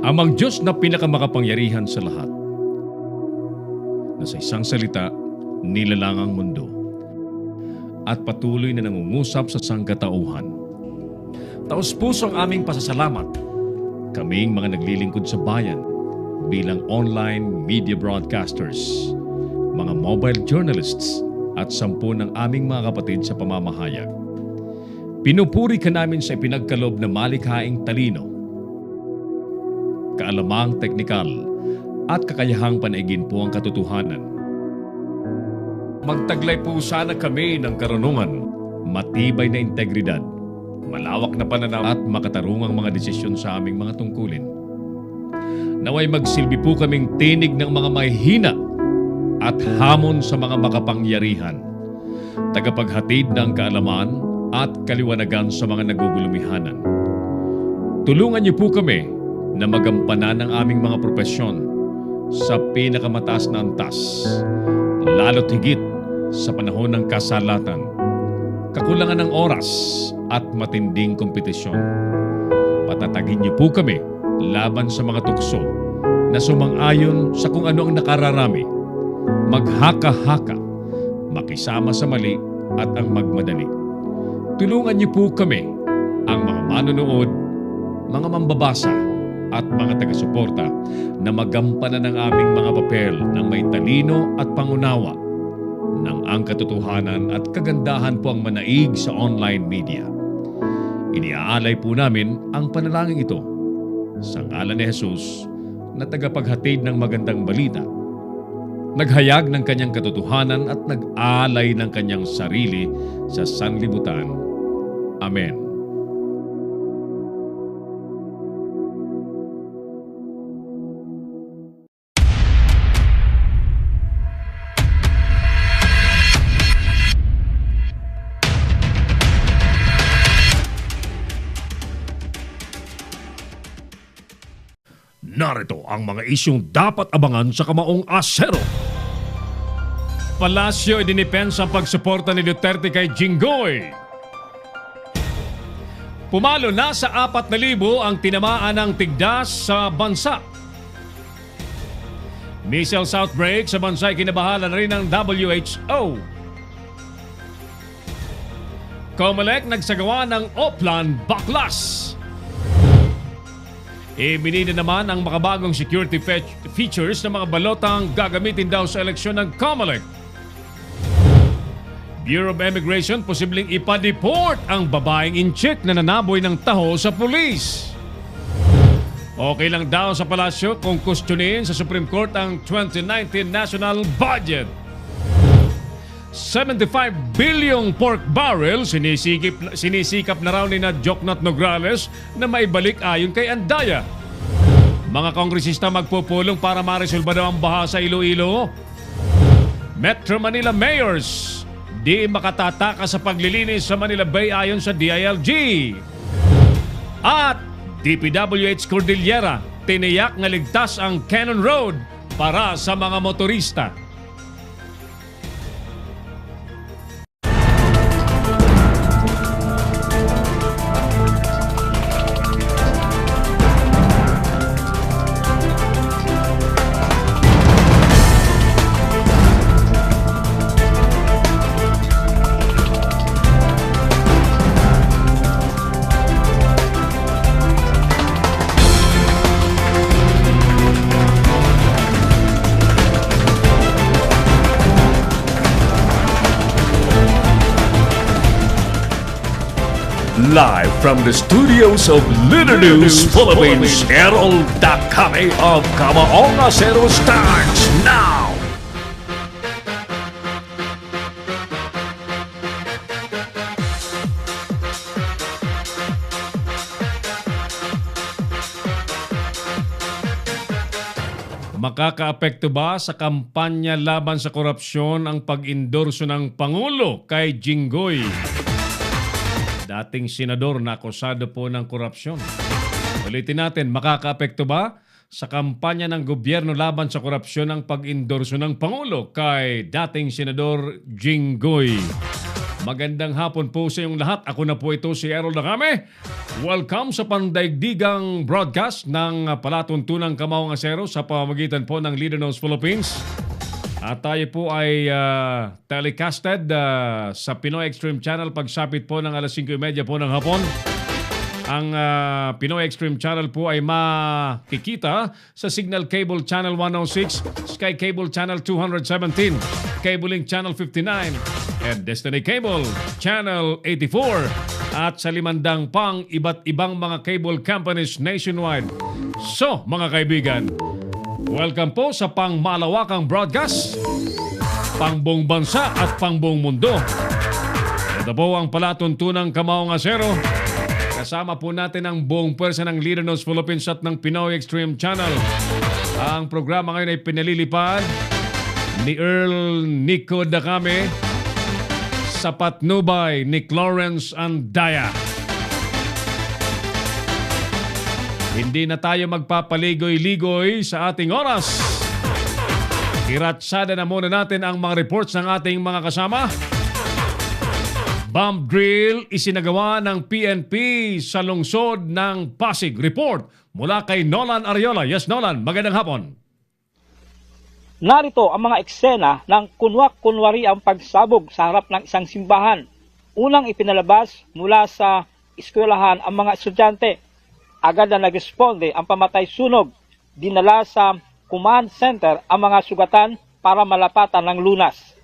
Amang Diyos na pinakamakapangyarihan sa lahat, na sa isang salita, nilalang ang mundo at patuloy na nangungusap sa sangkatauhan. Taos-puso ang aming pasasalamat, kaming mga naglilingkod sa bayan bilang online media broadcasters, mga mobile journalists at 10 ng aming mga kapatid sa pamamahayag. Pinupuri ka namin sa ipinagkaloob na malikhaing talino, kaalamang teknikal at kakayahang panaigin po ang katotohanan. Magtaglay po sana kami ng karunungan, matibay na integridad, malawak na pananaw at makatarungang mga desisyon sa aming mga tungkulin. Naway magsilbi po kaming tinig ng mga mahihina at hamon sa mga makapangyarihan, tagapaghatid ng kaalaman at kaliwanagan sa mga nagugulumihanan. Tulungan niyo po kami na magampanan ang aming mga propesyon sa pinakamataas na antas, lalo't higit sa panahon ng kasalatan, kakulangan ng oras at matinding kompetisyon. Patatagin niyo po kami laban sa mga tukso na sumang-ayon sa kung ano ang nakararami, maghaka-haka, makisama sa mali at ang magmadali. Tulungan niyo po kami, ang mga manonood, mga mambabasa at mga taga-suporta na magampanan ng aming mga papel ng may talino at pangunawa ng ang katotohanan at kagandahan po ang manaig sa online media. Iniaalay po namin ang panalangin ito sa ngalan ni Jesus na tagapaghatid ng magandang balita, naghayag ng kanyang katotohanan at nag-alay ng kanyang sarili sa sanlibutan. Amen. Narito ang mga isyong dapat abangan sa Kamaong Asero. Palasyo idinipensa ang pagsuporta ni Duterte kay Jinggoy. Pumalo na sa 4,000 ang tinamaan ng tigdas sa bansa. Measles outbreak sa bansa ay kinabahala na rin ng WHO. Comelec nagsagawa ng Oplan Baklas. Ibinida naman ang makabagong security features ng mga balotang gagamitin daw sa eleksyon ng Comelec. Bureau of Immigration posibleng ipa-deport ang babaeng in-check na nanaboy ng taho sa pulis. Okay lang daw sa palasyo kung kustyunin sa Supreme Court ang 2019 National Budget. 75 bilyong pork barrels sinisikap na raw ni na Joknat Nograles na maibalik ayon kay Andaya. Mga kongresista magpupulong para maresolba daw ang baha sa Iloilo. Metro Manila mayors di makatataka sa paglilinis sa Manila Bay ayon sa DILG. At DPWH Cordillera tiniyak na ligtas ang Cannon Road para sa mga motorista. Live from the studios of Leader News Philippines, Herald Dakame of Kamaong Asero starts now! Makakaapekto ba sa kampanya laban sa korupsyon ang pag-endorso ng Pangulo kay Jinggoy? Dating senador na akusado po ng korupsyon. Ulitin natin, makakaapekto ba sa kampanya ng gobyerno laban sa korupsyon ang pag-endorso ng Pangulo kay dating senador Jinggoy? Magandang hapon po sa inyong lahat. Ako na po ito si Errol Dacame. Welcome sa pandaigdigang broadcast ng Palatuntunang Kamaong Asero sa pamamagitan po ng Leader Knows Philippines. At tayo po ay telecasted sa Pinoy Extreme Channel pagsapit po ng alas 5:30 po ng hapon. Ang Pinoy Extreme Channel po ay makikita sa Signal Cable Channel 106, Sky Cable Channel 217, Cable Link Channel 59, and Destiny Cable Channel 84 at sa 500 pang iba't ibang mga cable companies nationwide. So, mga kaibigan, welcome po sa pangmalawakang broadcast, pangbuong bansa at pangbuong mundo. Ito po ang Palatuntunang Kamaong Asero. Kasama po natin ang buong pwersa ng Leader Knows Philippines at ng Pinoy Extreme Channel. Ang programa ngayon ay pinalilipad ni Earl Nico Dacame sa patnubay ni Clarence Andaya. Hindi na tayo magpapaligoy-ligoy sa ating oras. Iratsada na muna natin ang mga reports ng ating mga kasama. Bomb drill isinagawa ng PNP sa lungsod ng Pasig. Report mula kay Nolan Ariola. Yes, Nolan. Magandang hapon. Narito ang mga eksena ng kunwak-kunwari ang pagsabog sa harap ng isang simbahan. Unang ipinalabas mula sa eskwelahan ang mga estudyante. Agad na nagresponde ang pamatay sunog. Dinala sa command center ang mga sugatan para malapatan ng lunas.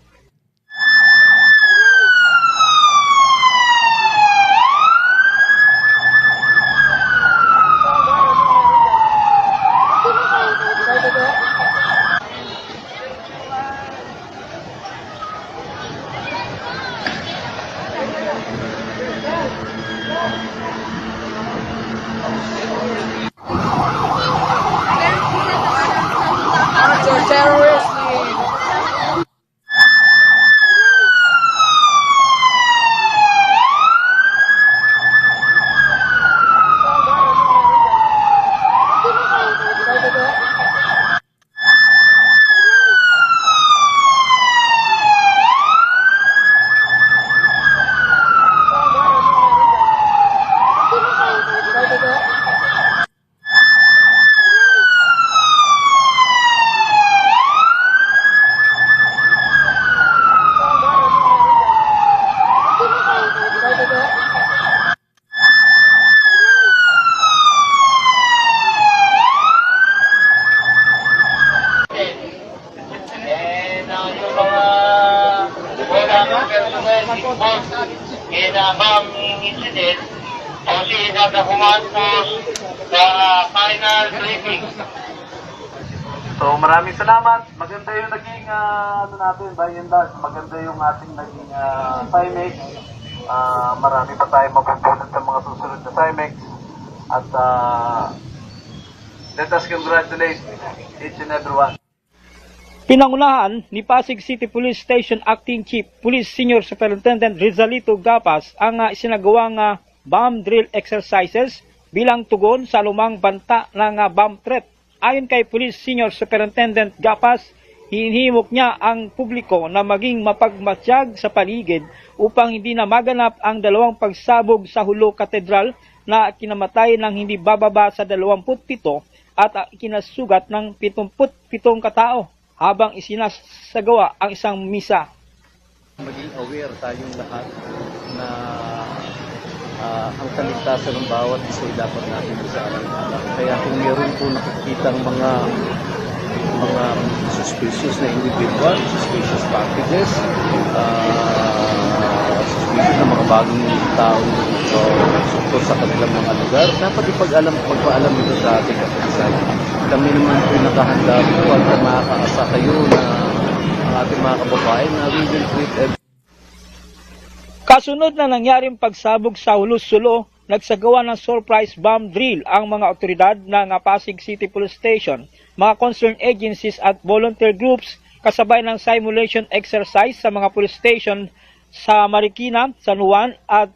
So maraming salamat. Maganda yung naging maganda yung ating naging CIMEX. Marami pa tayong mapupulot sa mga susunod na CIMEX. At let us congratulate each and everyone. Pinangunahan ni Pasig City Police Station Acting Chief Police Senior Superintendent Rizalito Gapas ang isinagawang bomb drill exercises bilang tugon sa lumang banta ng bomb threat. Ayon kay Police Senior Superintendent Gapas, hinihimok niya ang publiko na maging mapagmatsyag sa paligid upang hindi na maganap ang dalawang pagsabog sa Hulo Cathedral na kinamatay ng hindi bababa sa 27 at ikinasugat ng 77 katao habang isinasagawa ang isang misa. Maging aware tayong lahat na ang kaligtasan ng bawat isa ay dapat natin isaalang-alang. Kaya kung meron po nakikitang mga suspicious na individual, suspicious packages, suspicious na mga bagong tao suktor sa kanilang mga lugar, dapat magpaalam ito sa ating kapisan. Kami naman po nakahanda po at makakaasa kayo na ang ating mga kababayan na we will treat everything. Kasunod na nangyaring pagsabog sa Hulo-Sulo, nagsagawa ng surprise bomb drill ang mga otoridad ng Pasig City Police Station, mga concerned agencies at volunteer groups kasabay ng simulation exercise sa mga police station sa Marikina, San Juan at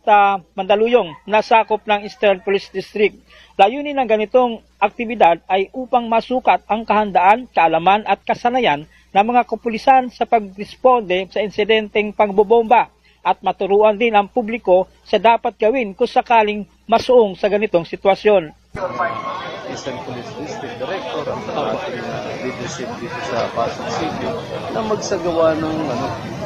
Mandaluyong na sakop ng Eastern Police District. Layunin ng ganitong aktibidad ay upang masukat ang kahandaan, kaalaman at kasanayan ng mga kapulisan sa pagresponde sa insidenteng pangbobomba. at maturuan din ang publiko sa dapat gawin kung sakaling masuong sa ganitong sitwasyon. Eastern Police District Director ang ating leadership dito sa Pasig City na magsagawa ng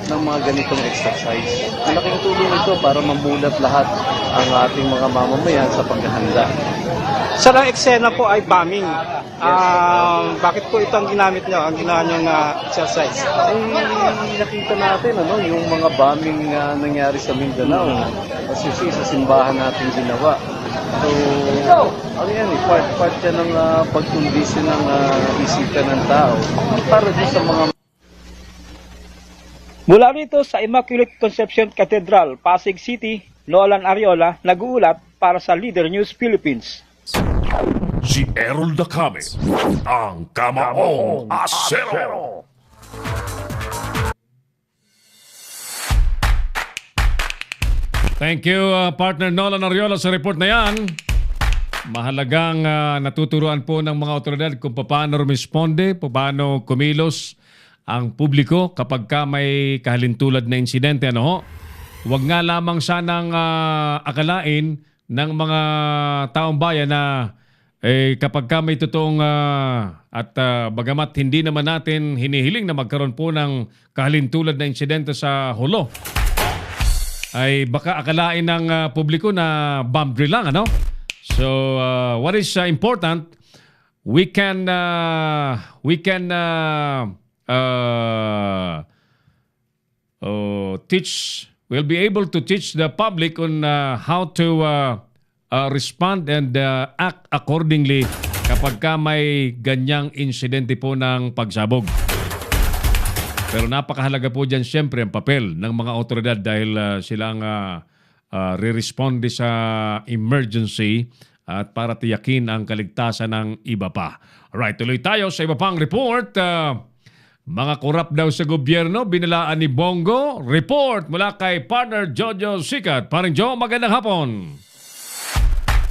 mga ganitong exercise. Malaking tulong ito para mamulat lahat ang ating mga mamamayan sa paghahanda. Sir, ang eksena po ay bombing. Bakit po ito ang ginamit nyo, ang ginawa nyo na exercise? Ay, nakita natin yung mga bombing na nangyari sa Mindanao. Kasi sa simbahan natin ginawa. So, ano yan part yan ng pagkondisyon ng isipan ng tao para din sa mga... Mula rito sa Immaculate Conception Cathedral, Pasig City, Nolan Ariola, nag-uulat para sa Leader News Philippines. Si Errol Dacame, ang Kamaong Asero. Thank you, partner Nolan Ariola sa report na yan. Mahalagang natuturuan po ng mga otoridad kung paano rumisponde, paano kumilos ang publiko kapag ka may kahalintulad na insidente. Huwag nga lamang sanang akalain ng mga taong bayan na kapag ka may totoong at bagamat hindi naman natin hinihiling na magkaroon po ng kahalintulad na insidente sa Hulo, ay baka akalain ng publiko na bomb drill lang, So what is important, we'll be able to teach the public on how to respond and act accordingly kapag ka may ganyang insidente po ng pagsabog. Pero napakahalaga po dyan siyempre ang papel ng mga otoridad dahil sila ang re-responde sa emergency at para tiyakin ang kaligtasan ng iba pa. Alright, tuloy tayo sa iba pang report. Mga korap daw sa gobyerno, binalaan ni Bongo. Report mula kay partner Jojo Sikat. Parang Joe, magandang hapon.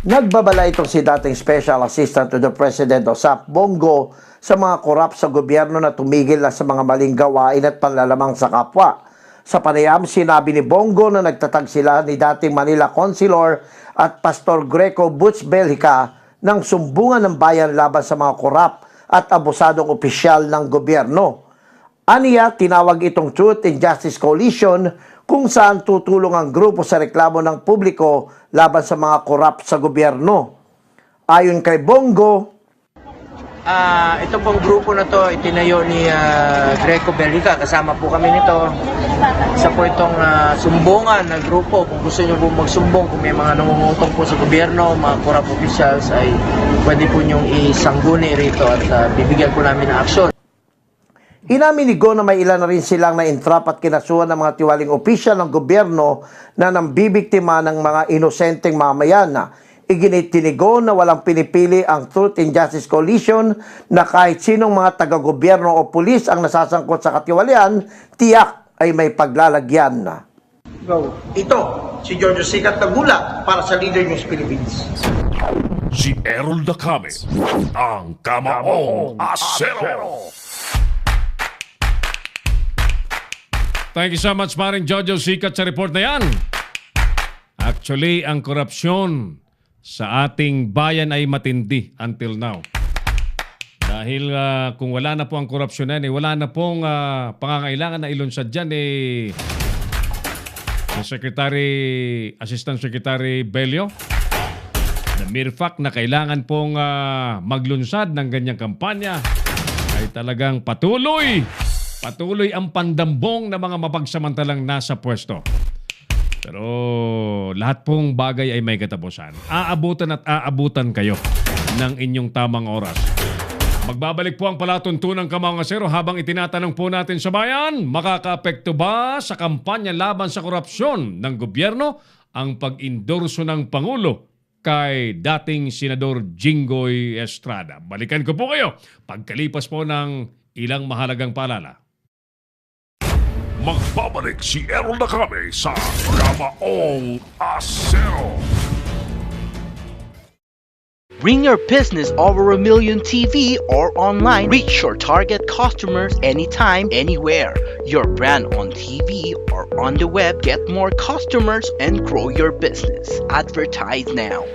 Nagbabala itong si dating Special Assistant to the President o SAP Bongo sa mga korap sa gobyerno na tumigil na sa mga maling gawain at panlalamang sa kapwa. Sa panayam, sinabi ni Bongo na nagtatag sila ni dating Manila Councilor at Pastor Greco Butch Belhica ng sumbungan ng bayan laban sa mga korap at abusadong opisyal ng gobyerno. Aniya, tinawag itong Truth and Justice Coalition kung saan tutulong ang grupo sa reklamo ng publiko laban sa mga korap sa gobyerno. Ayon kay Bongo, ito pong grupo na to itinayo ni Greco Belhica, kasama po kami nito. Isa po itong sumbungan na grupo. Kung gusto nyo po magsumbong, kung may mga nangungutong po sa gobyerno, mga corrupt officials, ay pwede po nyong isangguni rito at bibigyan po namin ng aksyon. inamin ni Go na may ilan na rin silang na-entrap at kinasuhan ng mga tiwaling opisyal ng gobyerno na nambibiktima ng mga inosenteng mamayan. Iginitinigo na walang pinipili ang Truth and Justice Coalition na kahit sinong mga taga-gobyerno o pulis ang nasasangkot sa katiwalian, tiyak ay may paglalagyan. Ito, si Jojo Sikat Tagula para sa Leader News Philippines. Si Errol Dacame, ang Kamaong Asero. Thank you so much, paring Jojo Sikat sa report na yan. Actually, ang korupsyon sa ating bayan ay matindi until now. Dahil kung wala na po ang korupsyon yan, wala na pong pangangailangan na ilunsad dyan Assistant Secretary Belio, na mere fact na kailangan pong maglunsad ng ganyang kampanya ay talagang patuloy ang pandambong ng mga mapagsamantalang nasa pwesto. Pero lahat pong bagay ay may katapusan. Aabutan at aabutan kayo ng inyong tamang oras. Magbabalik po ang palatuntunang Kamaong Asero habang itinatanong po natin sa bayan, makakaapekto ba sa kampanya laban sa korupsyon ng gobyerno ang pag-endorso ng Pangulo kay dating Senador Jinggoy Estrada? Balikan ko po kayo pagkalipas po ng ilang mahalagang paalala. Magbabalik si Errol Dacame sa Kamaong Asero. Bring your business over 1 million TV or online. Reach your target customers anytime, anywhere. Your brand on TV or on the web. Get more customers and grow your business. Advertise now.